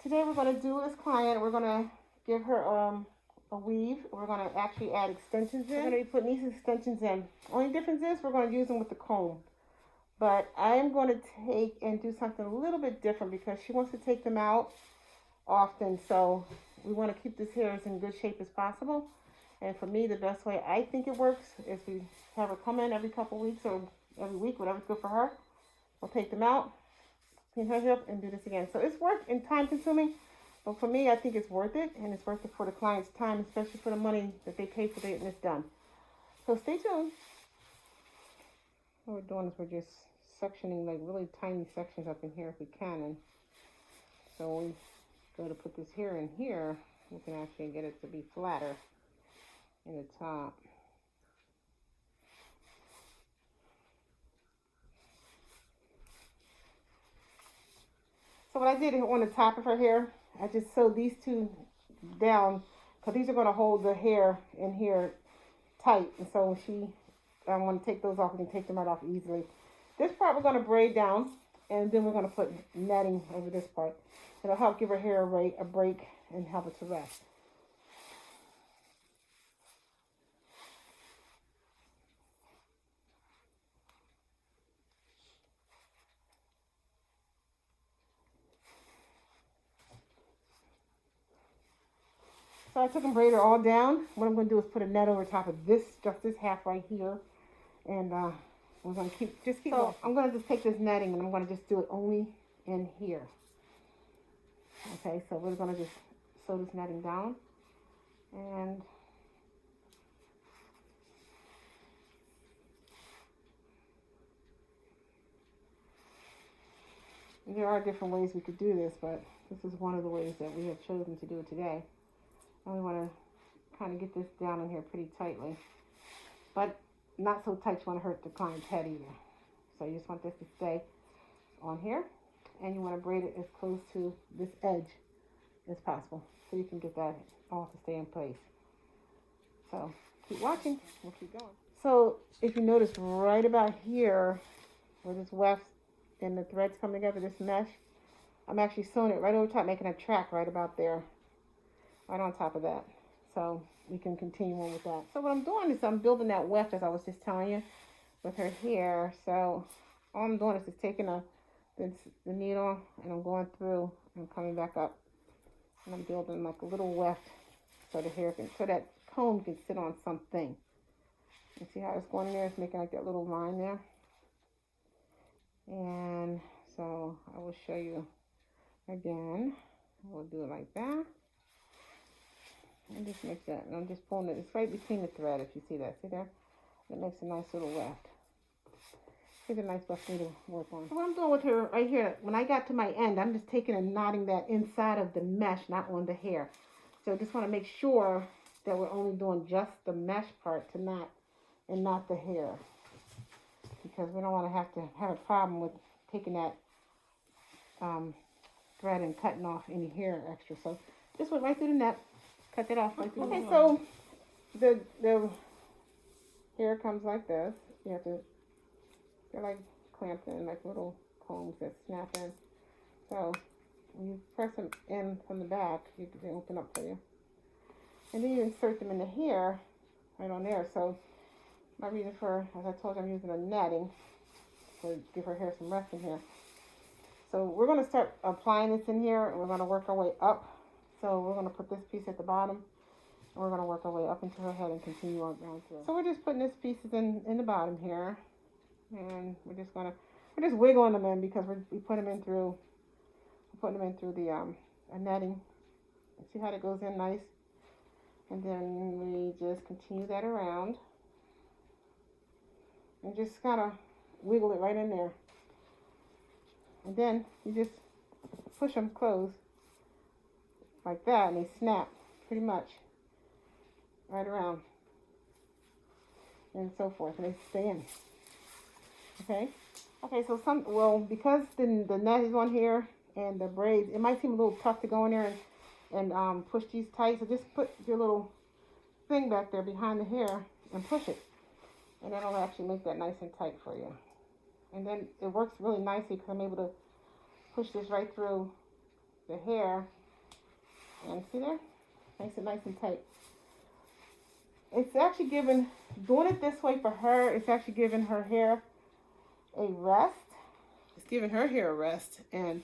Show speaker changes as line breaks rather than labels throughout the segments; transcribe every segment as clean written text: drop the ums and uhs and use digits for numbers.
Today we're going to do this client. We're going to give her a weave. We're going to actually add extensions in. We're going to be putting these extensions in. Only difference is we're going to use them with the comb. But I am going to take and do something a little bit different because she wants to take them out often. So we want to keep this hair as in good shape as possible. And for me, the best way I think it works is we have her come in every couple weeks or every week, whatever's good for her. We'll take them out, clean her hair up, and do this again. So it's work and time consuming, but for me, I think it's worth it, and it's worth it for the client's time, especially for the money that they pay for getting this done. So stay tuned. What we're doing is we're just sectioning like really tiny sections up in here if we can, and so when we go to put this hair in here, we can actually get it to be flatter in the top. So what I did on the top of her hair, I just sewed these two down because these are going to hold the hair in here tight. And so when she, I want to take those off, we can take them right off easily. This part we're going to braid down, and then we're going to put netting over this part. It'll help give her hair a break and help it to rest. So I took and braided all down. What I'm going to do is put a net over top of this, just this half right here. And we're going to keep so I'm going to just take this netting and I'm going to just do it only in here. Okay, so we're going to just sew this netting down. And there are different ways we could do this, but this is one of the ways that we have chosen to do it today. And we want to kind of get this down in here pretty tightly, but not so tight you want to hurt the client's head either. So you just want this to stay on here, and you want to braid it as close to this edge as possible so you can get that all to stay in place. So keep watching, we'll keep going. So if you notice right about here where this weft and the threads come together, this mesh, I'm actually sewing it right over top, making a track right about there, right on top of that. So we can continue on with that. So what I'm doing is I'm building that weft as I was just telling you with her hair. So all I'm doing is just taking the needle and I'm going through and coming back up. And I'm building like a little weft so the hair can, so that comb can sit on something. You see how it's going in there? It's making like that little line there. And so I will show you again. We'll do it like that. And just make that, and I'm just pulling it. It's right between the thread, if you see that. See there? It makes a nice little weft. It's a nice weft for me to work on. So what I'm doing with her right here, when I got to my end, I'm just taking and knotting that inside of the mesh, not on the hair. So I just want to make sure that we're only doing just the mesh part to knot and not the hair. Because we don't want to have a problem with taking that thread and cutting off any hair extra. So just went right through the net. Cut that off right through. Okay, so the hair comes like this. You have to, they're like clamped in, like little combs that snap in. So when you press them in from the back, they open up for you. And then you insert them in the hair right on there. So my reason for, as I told you, I'm using a netting to give her hair some rest in here. So we're going to start applying this in here, and we're going to work our way up. So we're going to put this piece at the bottom, and we're going to work our way up into her head and continue on down through. So we're just putting these pieces in the bottom here, and we're just wiggling them in because we put them in through, putting them in through the netting. See how that goes in nice, and then we just continue that around, and just kind of wiggle it right in there, and then you just push them closed. Like that, and they snap pretty much right around and so forth, and they stay in. Okay, so because the net is on here and the braids, it might seem a little tough to go in there and push these tight. So just put your little thing back there behind the hair and push it, and that'll actually make that nice and tight for you. And then it works really nicely because I'm able to push this right through the hair. And see there? Makes it nice and tight. It's actually giving, doing it this way for her, it's actually giving her hair a rest. It's giving her hair a rest. And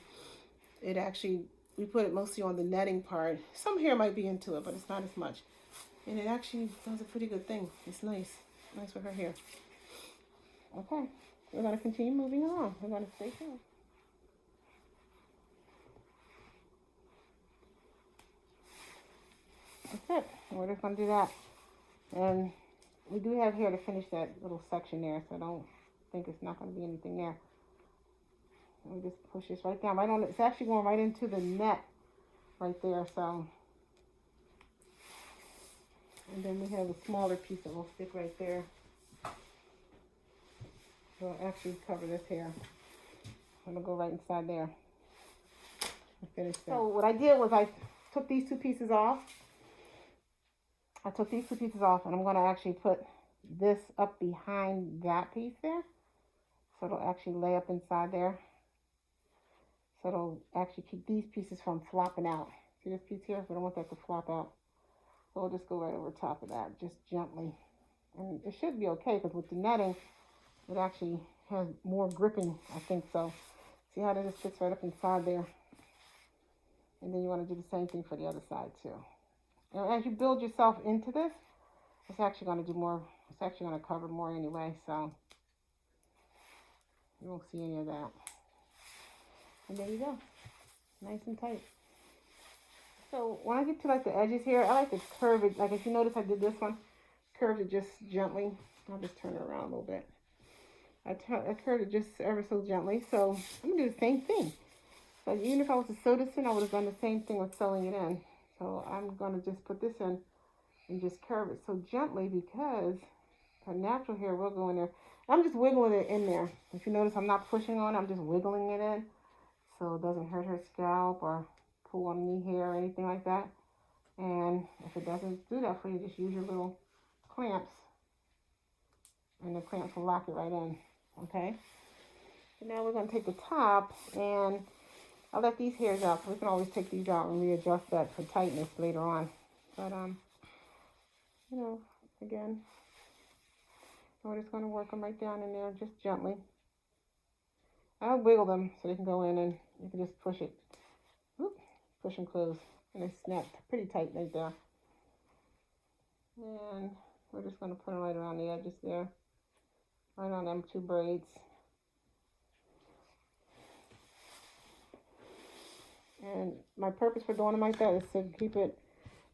it actually, we put it mostly on the netting part. Some hair might be into it, but it's not as much. And it actually does a pretty good thing. It's nice. Nice for her hair. Okay. We're going to continue moving along. We're going to stay tuned. That's it. We're just going to do that. And we do have hair to finish that little section there, so I don't think it's not going to be anything there. And we just push this right down, right on. It's actually going right into the net right there, so. And then we have a smaller piece that will stick right there. We'll actually cover this hair. It'll go right inside there. And finish that. So what I did was I took these two pieces off. And I'm going to actually put this up behind that piece there. So it'll actually lay up inside there. So it'll actually keep these pieces from flopping out. See this piece here? We don't want that to flop out. So we'll just go right over top of that, just gently. And it should be okay, because with the netting, it actually has more gripping, I think so. See how that just fits right up inside there? And then you want to do the same thing for the other side too. And as you build yourself into this, it's actually going to do more. It's actually going to cover more anyway, so you won't see any of that. And there you go. Nice and tight. So when I get to like the edges here, I like to curve it. Like if you notice I did this one, curved it just gently. I'll just turn it around a little bit. I curved it just ever so gently. So I'm going to do the same thing. So even if I was to sew this in, I would have done the same thing with sewing it in. So I'm going to just put this in and just curve it so gently, because her natural hair will go in there. I'm just wiggling it in there. If you notice, I'm not pushing on it. I'm just wiggling it in so it doesn't hurt her scalp or pull on any hair or anything like that. And if it doesn't do that for you, just use your little clamps, and the clamps will lock it right in. Okay? So now we're going to take the top, and I'll let these hairs out, so we can always take these out and readjust that for tightness later on. But, you know, again, we're just going to work them right down in there, just gently. I'll wiggle them so they can go in, and you can just push it. Whoop, push them close, and they snap pretty tight right there. And we're just going to put them right around the edges there, right on them two braids. And my purpose for doing them like that is to keep it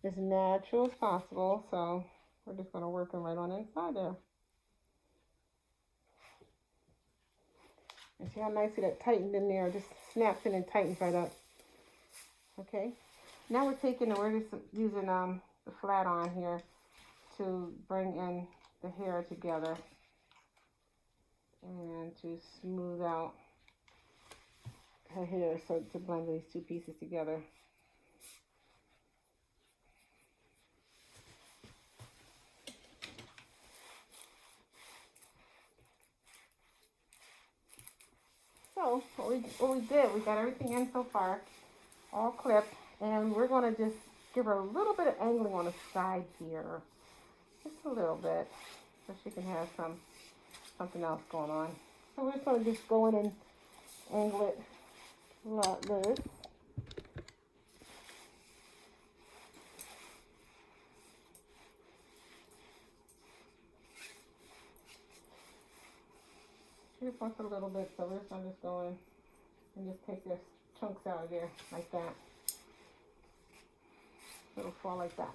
as natural as possible. So we're just going to work them right on the inside there. And see how nicely that tightened in there? Just snaps in and tightens right up. Okay. Now we're taking and we're just using the flat iron here to bring in the hair together and to smooth out her hair, so to blend these two pieces together. So what we did, we got everything in so far, all clipped, and we're going to just give her a little bit of angling on the side here, just a little bit, so she can have something else going on. So we're just going to just go in and angle it like this. She just wants a little bit, so we're just going to just go in and just take this chunks out of there like that. It'll fall like that.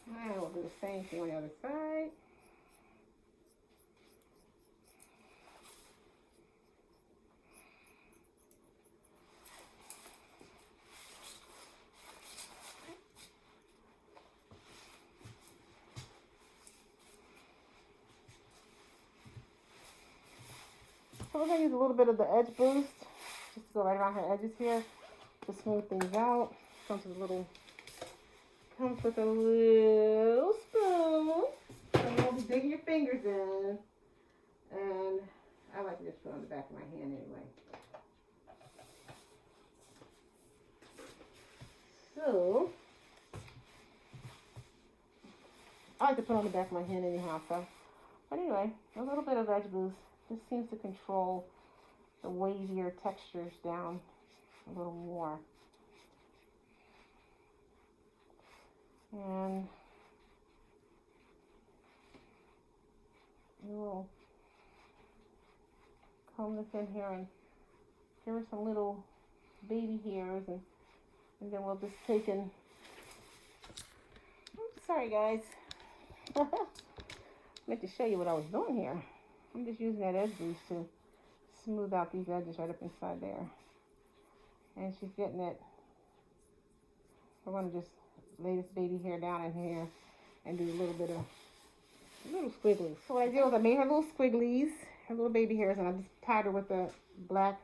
And we'll do the same thing on the other side. So we're going to use a little bit of the edge boost, just to go right around her edges here, to smooth things out. Comes with a little spoon, so you won't be digging your fingers in. And I like to just put it on the back of my hand anyway. So, I like to put it on the back of my hand anyhow, so. But anyway, a little bit of vegetables. This seems to control the wavier textures down a little more. And we'll comb this in here and give her some little baby hairs, and then we'll just take and, oops, sorry guys. I meant to show you what I was doing here. I'm just using that edge grease to smooth out these edges right up inside there. And she's getting it. We're going to just lay this baby hair down in here and do a little bit of little squigglies. So what I did was I made her little squigglies, her little baby hairs, and I just tied her with a black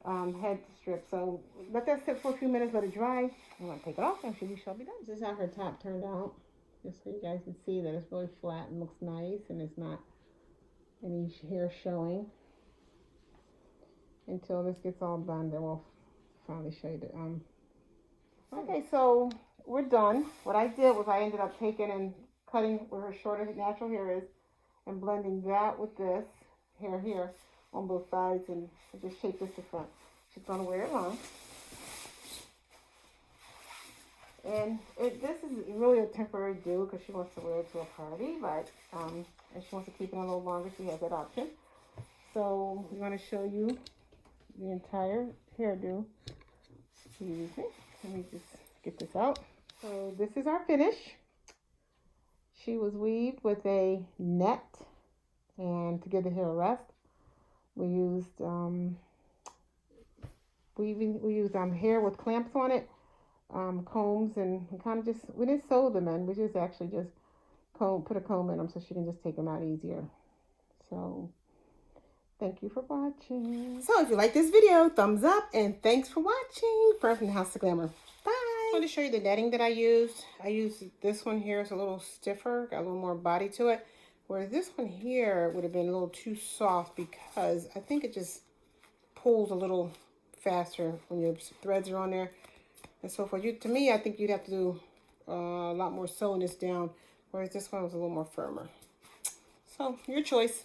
head strip. So let that sit for a few minutes, let it dry. I'm going to take it off and we shall be done. This is how her top turned out. Just so you guys can see that it's really flat and looks nice, and it's not any hair showing. Until this gets all done, then we'll finally show you the Okay, so we're done. What I did was I ended up taking and cutting where her shorter natural hair is and blending that with this hair here on both sides, and I just shaped this to front. She's going to wear it long. And this is really a temporary do because she wants to wear it to a party, but if she wants to keep it a little longer, she has that option. So I'm going to show you the entire hairdo. Excuse me. Let me just get this out. So this is our finish. She was weaved with a net, and to give the hair a rest, we used hair with clamps on it, combs, and kind of just, we didn't sew them in. We just actually just put a comb in them so she can just take them out easier. So thank you for watching. So if you like this video, thumbs up, and thanks for watching. Fern from the House of Glamour. Bye. I want to show you the netting that I used. I used this one here. It's a little stiffer, got a little more body to it. Whereas this one here would have been a little too soft because I think it just pulls a little faster when your threads are on there and so forth. To me, I think you'd have to do a lot more sewing this down, whereas this one was a little more firmer. So your choice.